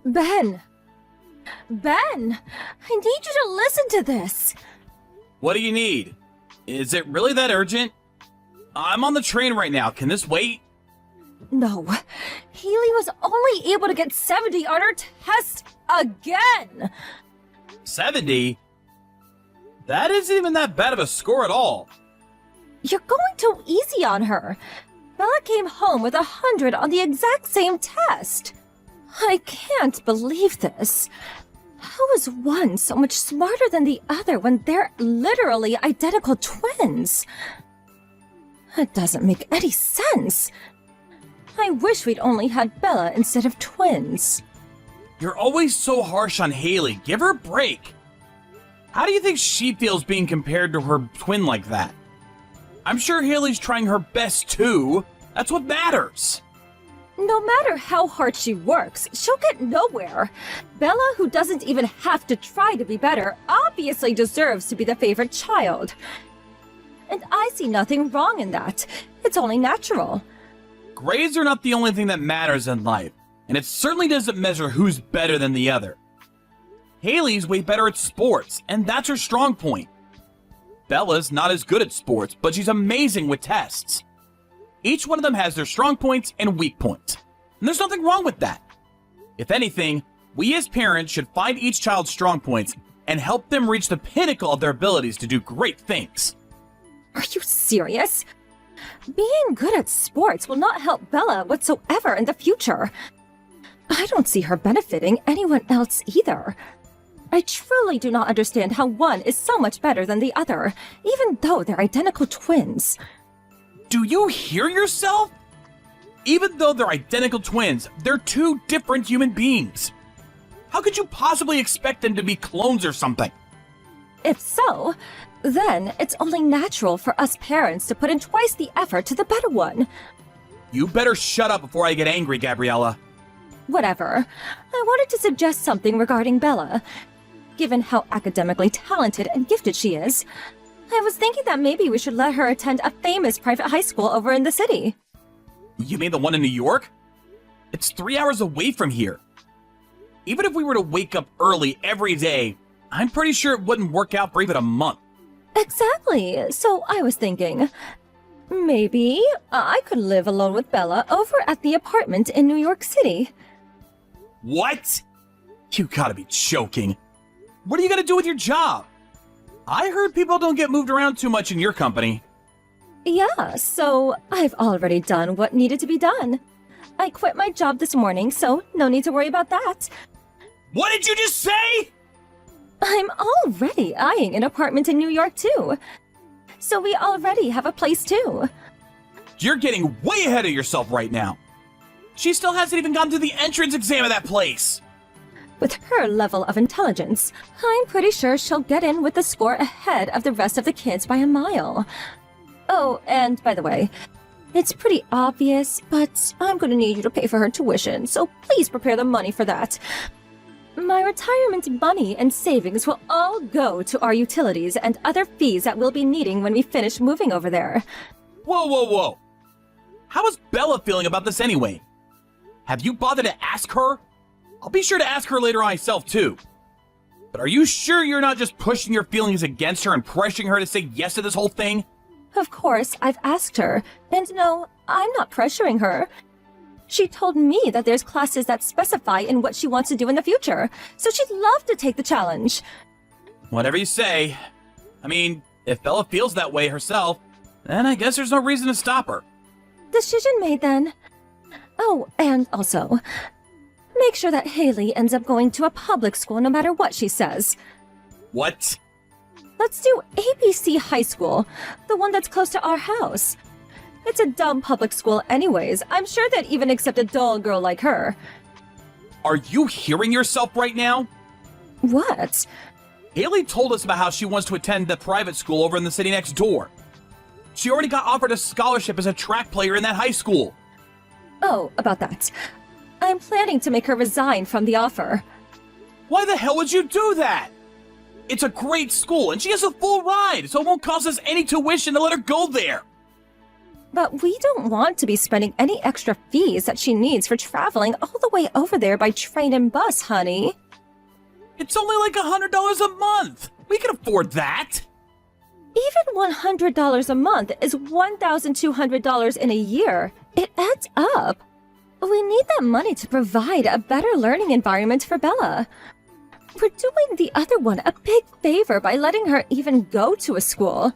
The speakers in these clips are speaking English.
Ben! Ben! I need you to listen to this! What do you need? Is it really that urgent? I'm on the train right now. Can this wait? No. Haley was only able to get 70 on her test again! 70? That isn't even that bad of a score at all. You're going too easy on her. Bella came home with 100 on the exact same test. I can't believe this. How is one so much smarter than the other when they're literally identical twins? It doesn't make any sense. I wish we'd only had Bella instead of twins. You're always so harsh on Haley. Give her a break. How do you think she feels being compared to her twin like that? I'm sure Haley's trying her best too. That's what matters. No matter how hard she works, she'll get nowhere. Bella, who doesn't even have to try to be better, obviously deserves to be the favorite child. And I see nothing wrong in that. It's only natural. Grades are not the only thing that matters in life, and it certainly doesn't measure who's better than the other. Haley's way better at sports, and that's her strong point. Bella's not as good at sports, but she's amazing with tests. Each one of them has their strong points and weak points, and there's nothing wrong with that. If anything, we as parents should find each child's strong points and help them reach the pinnacle of their abilities to do great things. Are you serious? Being good at sports will not help Bella whatsoever in the future. I don't see her benefiting anyone else either. I truly do not understand how one is so much better than the other, even though they're identical twins. Do you hear yourself? Even though they're identical twins, they're two different human beings. How could you possibly expect them to be clones or something? If so, then it's only natural for us parents to put in twice the effort to the better one. You better shut up before I get angry, Gabriella. Whatever. I wanted to suggest something regarding Bella. Given how academically talented and gifted she is, I was thinking that maybe we should let her attend a famous private high school over in the city. You mean the one in New York? It's 3 hours away from here. Even if we were to wake up early every day, I'm pretty sure it wouldn't work out for even a month. Exactly. So I was thinking, maybe I could live alone with Bella over at the apartment in New York City. What? You gotta be joking. What are you gonna do with your job? I heard people don't get moved around too much in your company. Yeah, so I've already done what needed to be done. I quit my job this morning, so no need to worry about that. What did you just say? I'm already eyeing an apartment in New York, too. So we already have a place, too. You're getting way ahead of yourself right now. She still hasn't even gotten to the entrance exam of that place. With her level of intelligence, I'm pretty sure she'll get in with the score ahead of the rest of the kids by a mile. Oh, and by the way, it's pretty obvious, but I'm gonna need you to pay for her tuition, so please prepare the money for that. My retirement money and savings will all go to our utilities and other fees that we'll be needing when we finish moving over there. Whoa, whoa, whoa. How is Bella feeling about this anyway? Have you bothered to ask her? I'll be sure to ask her later myself too. But are you sure you're not just pushing your feelings against her and pressuring her to say yes to this whole thing? Of course, I've asked her, and no, I'm not pressuring her. She told me that there's classes that specify in what she wants to do in the future, so she'd love to take the challenge. Whatever you say. I mean, if Bella feels that way herself, then I guess there's no reason to stop her. Decision made then. Oh, and also, make sure that Haley ends up going to a public school no matter what she says. What? Let's do ABC High School, the one that's close to our house. It's a dumb public school anyways. I'm sure they'd even accept a dull girl like her. Are you hearing yourself right now? What? Haley told us about how she wants to attend the private school over in the city next door. She already got offered a scholarship as a track player in that high school. Oh, about that. I'm planning to make her resign from the offer. Why the hell would you do that? It's a great school, and she has a full ride, so it won't cost us any tuition to let her go there. But we don't want to be spending any extra fees that she needs for traveling all the way over there by train and bus, honey. It's only like $100 a month. We can afford that. Even $100 a month is $1,200 in a year. It adds up. We need that money to provide a better learning environment for Bella. We're doing the other one a big favor by letting her even go to a school.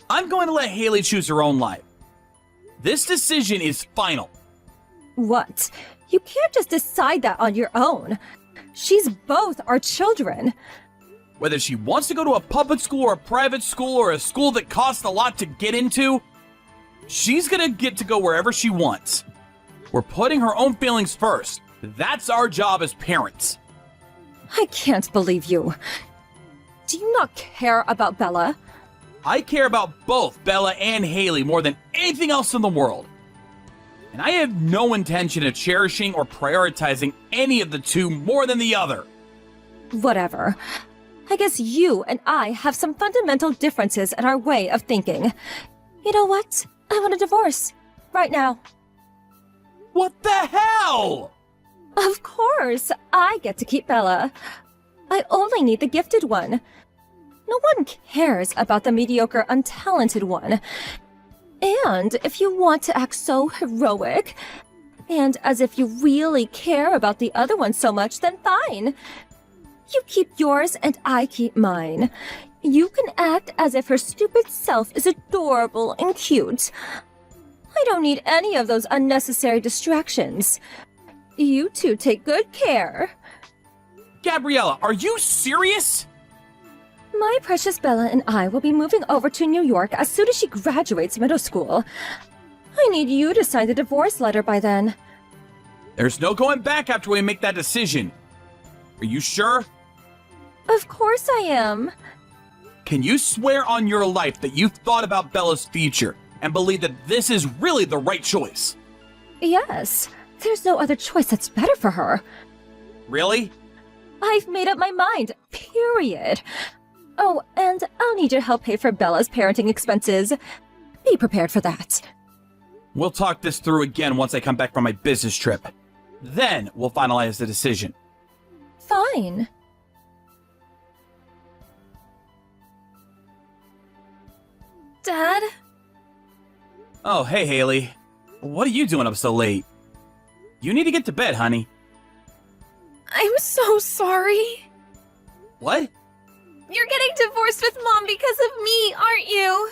I'm going to let Haley choose her own life. This decision is final. What? You can't just decide that on your own. She's both our children. Whether she wants to go to a public school or a private school or a school that costs a lot to get into, she's gonna get to go wherever she wants. We're putting her own feelings first. That's our job as parents. I can't believe you. Do you not care about Bella? I care about both Bella and Haley more than anything else in the world. And I have no intention of cherishing or prioritizing any of the two more than the other. Whatever. I guess you and I have some fundamental differences in our way of thinking. You know what? I want a divorce. Right now. What the hell? Of course, I get to keep Bella. I only need the gifted one. No one cares about the mediocre, untalented one. And if you want to act so heroic, and as if you really care about the other one so much, then fine. You keep yours and I keep mine. You can act as if her stupid self is adorable and cute. I don't need any of those unnecessary distractions. You two take good care. Gabriella, are you serious? My precious Bella and I will be moving over to New York as soon as she graduates middle school. I need you to sign the divorce letter by then. There's no going back after we make that decision. Are you sure? Of course I am. Can you swear on your life that you've thought about Bella's future and believe that this is really the right choice? Yes, there's no other choice that's better for her. Really? I've made up my mind, period. Oh, and I'll need your help pay for Bella's parenting expenses. Be prepared for that. We'll talk this through again once I come back from my business trip. Then we'll finalize the decision. Fine. Dad? Oh, hey, Haley. What are you doing up so late? You need to get to bed, honey. I'm so sorry. What? You're getting divorced with Mom because of me, aren't you?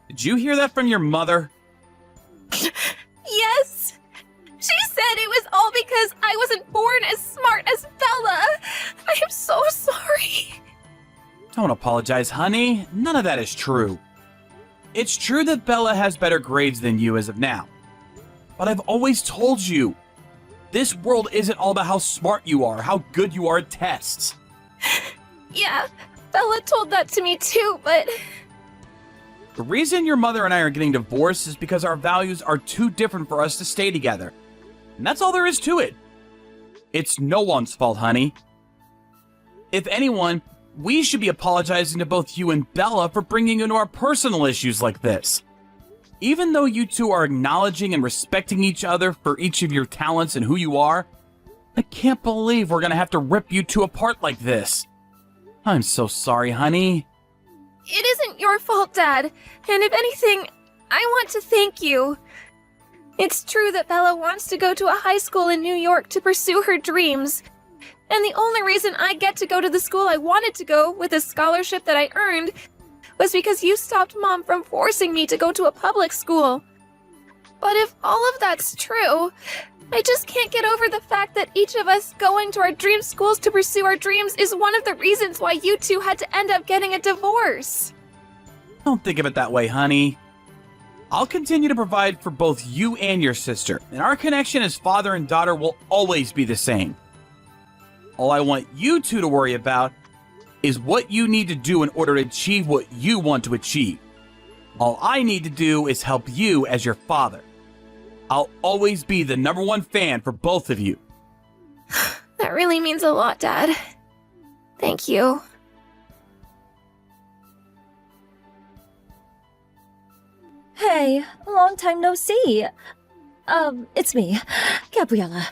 Did you hear that from your mother? Yes. She said it was all because I wasn't born as smart as Bella. I am so sorry. Don't apologize, honey. None of that is true. It's true that Bella has better grades than you as of now. But I've always told you, this world isn't all about how smart you are, how good you are at tests. Yeah, Bella told that to me too, but... The reason your mother and I are getting divorced is because our values are too different for us to stay together. And that's all there is to it. It's no one's fault, honey. If anyone, we should be apologizing to both you and Bella for bringing into our personal issues like this. Even though you two are acknowledging and respecting each other for each of your talents and who you are, I can't believe we're gonna have to rip you two apart like this. I'm so sorry, honey. It isn't your fault, Dad. And if anything, I want to thank you. It's true that Bella wants to go to a high school in New York to pursue her dreams. And the only reason I get to go to the school I wanted to go with a scholarship that I earned was because you stopped Mom from forcing me to go to a public school. But if all of that's true, I just can't get over the fact that each of us going to our dream schools to pursue our dreams is one of the reasons why you two had to end up getting a divorce. Don't think of it that way, honey. I'll continue to provide for both you and your sister, and our connection as father and daughter will always be the same. All I want you two to worry about is what you need to do in order to achieve what you want to achieve. All I need to do is help you as your father. I'll always be the #1 fan for both of you. That really means a lot, Dad. Thank you. Hey, long time no see. It's me, Gabriella.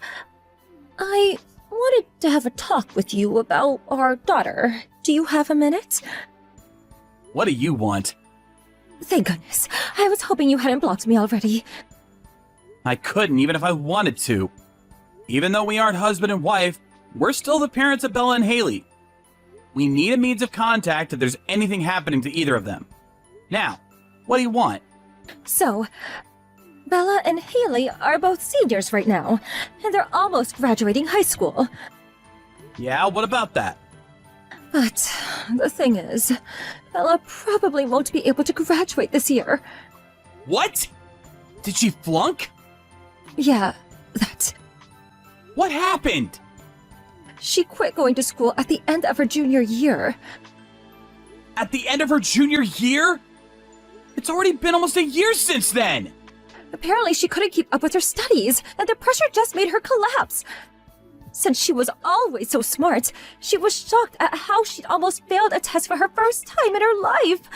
I wanted to have a talk with you about our daughter. Do you have a minute? What do you want? Thank goodness. I was hoping you hadn't blocked me already. I couldn't even if I wanted to. Even though we aren't husband and wife, we're still the parents of Bella and Haley. We need a means of contact if there's anything happening to either of them. Now, what do you want? So, Bella and Haley are both seniors right now, and they're almost graduating high school. Yeah, what about that? But the thing is, Bella probably won't be able to graduate this year. What? Did she flunk? Yeah, that. What happened? She quit going to school at the end of her junior year. At the end of her junior year? It's already been almost a year since then! Apparently she couldn't keep up with her studies, and the pressure just made her collapse. Since she was always so smart, she was shocked at how she'd almost failed a test for her first time in her life.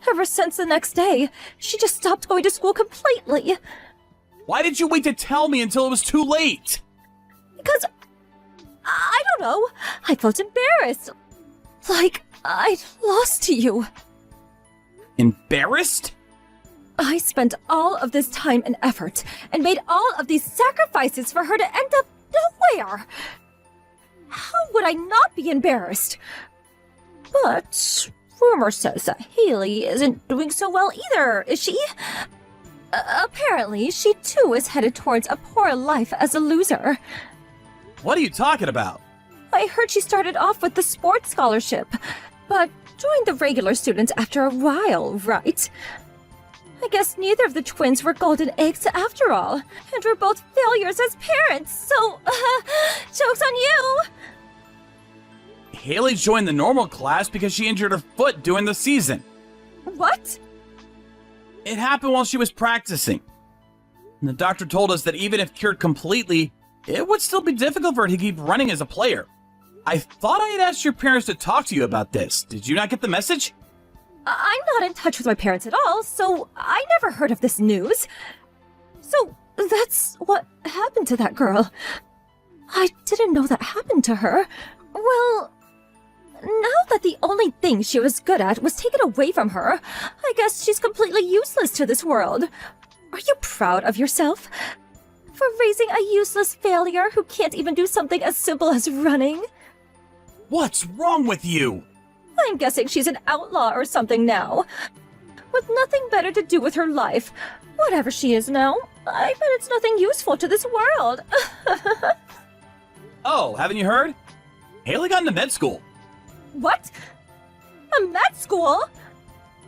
Ever since the next day, she just stopped going to school completely. Why did you wait to tell me until it was too late? Because, I don't know, I felt embarrassed. Like I'd lost to you. Embarrassed? I spent all of this time and effort, and made all of these sacrifices for her to end up nowhere. How would I not be embarrassed? But rumor says that Haley isn't doing so well either, is she? Apparently, she too is headed towards a poor life as a loser. What are you talking about? I heard she started off with the sports scholarship, but joined the regular students after a while, right? I guess neither of the twins were golden eggs after all, and we're both failures as parents, so, joke's on you! Haley joined the normal class because she injured her foot during the season. What? It happened while she was practicing. And the doctor told us that even if cured completely, it would still be difficult for her to keep running as a player. I thought I had asked your parents to talk to you about this. Did you not get the message? I'm not in touch with my parents at all, so I never heard of this news. So, that's what happened to that girl. I didn't know that happened to her. Well, now that the only thing she was good at was taken away from her, I guess she's completely useless to this world. Are you proud of yourself? For raising a useless failure who can't even do something as simple as running? What's wrong with you? I'm guessing she's an outlaw or something now. With nothing better to do with her life. Whatever she is now, I bet it's nothing useful to this world. Oh, haven't you heard? Haley got into med school. What? A med school?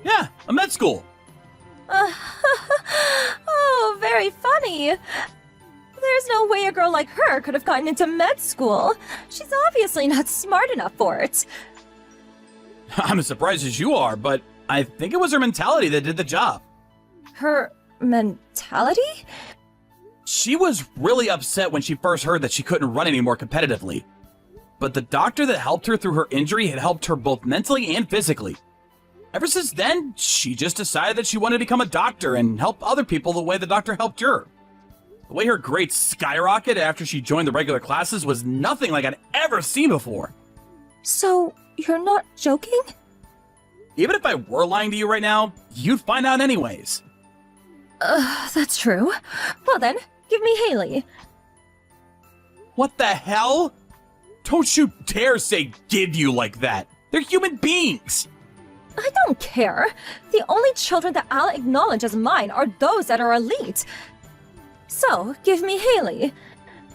Yeah, a med school. Oh, very funny. There's no way a girl like her could have gotten into med school. She's obviously not smart enough for it. I'm as surprised as you are, but I think it was her mentality that did the job. Her mentality? She was really upset when she first heard that she couldn't run anymore competitively. But the doctor that helped her through her injury had helped her both mentally and physically. Ever since then, she just decided that she wanted to become a doctor and help other people the way the doctor helped her. The way her grades skyrocketed after she joined the regular classes was nothing like I'd ever seen before. So, you're not joking? Even if I were lying to you right now, you'd find out anyways. That's true. Well then, give me Haley. What the hell? Don't you dare say give you like that. They're human beings. I don't care. The only children that I'll acknowledge as mine are those that are elite. So, give me Haley.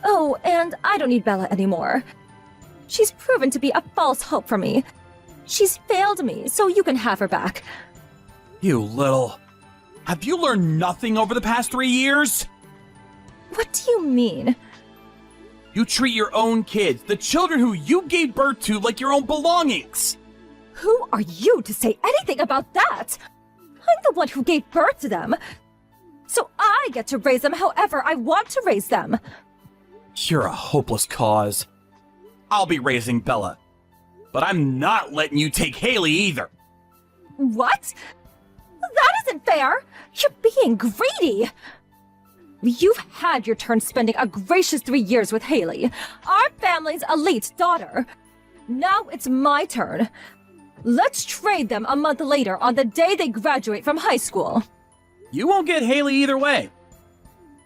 Oh, and I don't need Bella anymore. She's proven to be a false hope for me. She's failed me, so you can have her back. You little... Have you learned nothing over the past 3 years? What do you mean? You treat your own kids, the children who you gave birth to, like your own belongings. Who are you to say anything about that? I'm the one who gave birth to them. So I get to raise them however I want to raise them. You're a hopeless cause. I'll be raising Bella. But I'm not letting you take Haley either. What? that isn't fair! You're being greedy! You've had your turn spending a gracious 3 years with Haley, our family's elite daughter. Now it's my turn. Let's trade them a month later on the day they graduate from high school. You won't get Haley either way.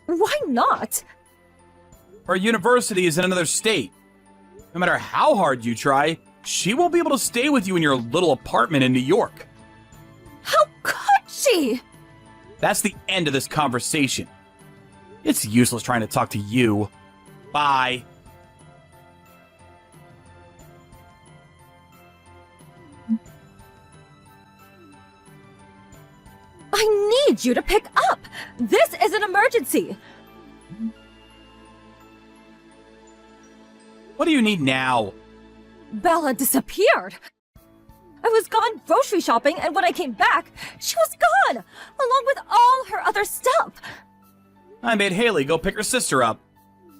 Why not? Her university is in another state. No matter how hard you try, she won't be able to stay with you in your little apartment in New York. How could she? That's the end of this conversation. It's useless trying to talk to you. Bye. I need you to pick up! This is an emergency! What do you need now? Bella disappeared! I was gone grocery shopping, and when I came back, she was gone! Along with all her other stuff! I made Haley go pick her sister up.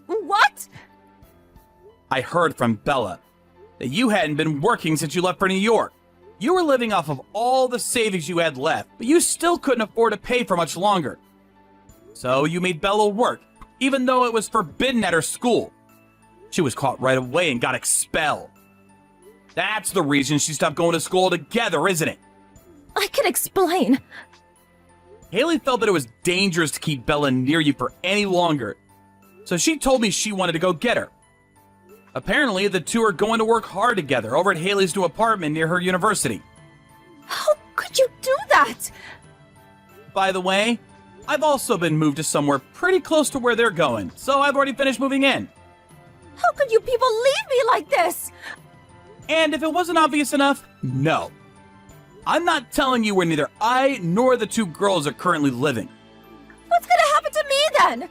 What? I heard from Bella that you hadn't been working since you left for New York. You were living off of all the savings you had left, but you still couldn't afford to pay for much longer. So you made Bella work, even though it was forbidden at her school. She was caught right away and got expelled. That's the reason she stopped going to school altogether, isn't it? I can explain. Haley felt that it was dangerous to keep Bella near you for any longer, so she told me she wanted to go get her. Apparently, the two are going to work hard together over at Haley's new apartment near her university. How could you do that? By the way, I've also been moved to somewhere pretty close to where they're going, so I've already finished moving in. How could you people leave me like this? And if it wasn't obvious enough, no. I'm not telling you where neither I nor the two girls are currently living. What's gonna happen to me then?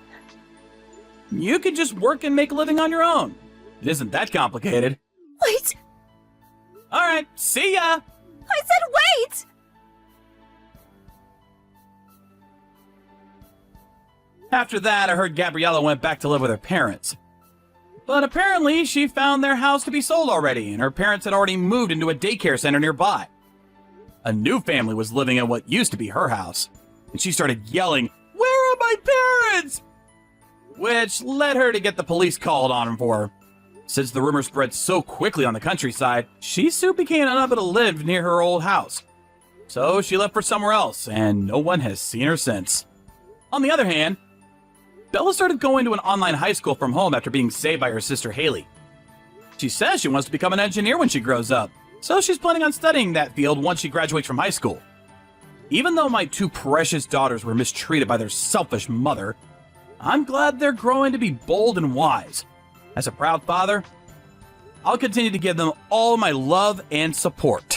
You could just work and make a living on your own. It isn't that complicated. Wait, Alright, see ya! I said wait! After that, I heard Gabriella went back to live with her parents. But apparently, she found their house to be sold already, and her parents had already moved into a daycare center nearby. A new family was living in what used to be her house, and she started yelling, "Where are my parents?" Which led her to get the police called on them for her. Since the rumor spread so quickly on the countryside, she soon became unable to live near her old house. So she left for somewhere else, and no one has seen her since. On the other hand, Bella started going to an online high school from home after being saved by her sister Haley. She says she wants to become an engineer when she grows up, so she's planning on studying that field once she graduates from high school. Even though my two precious daughters were mistreated by their selfish mother, I'm glad they're growing to be bold and wise. As a proud father, I'll continue to give them all my love and support.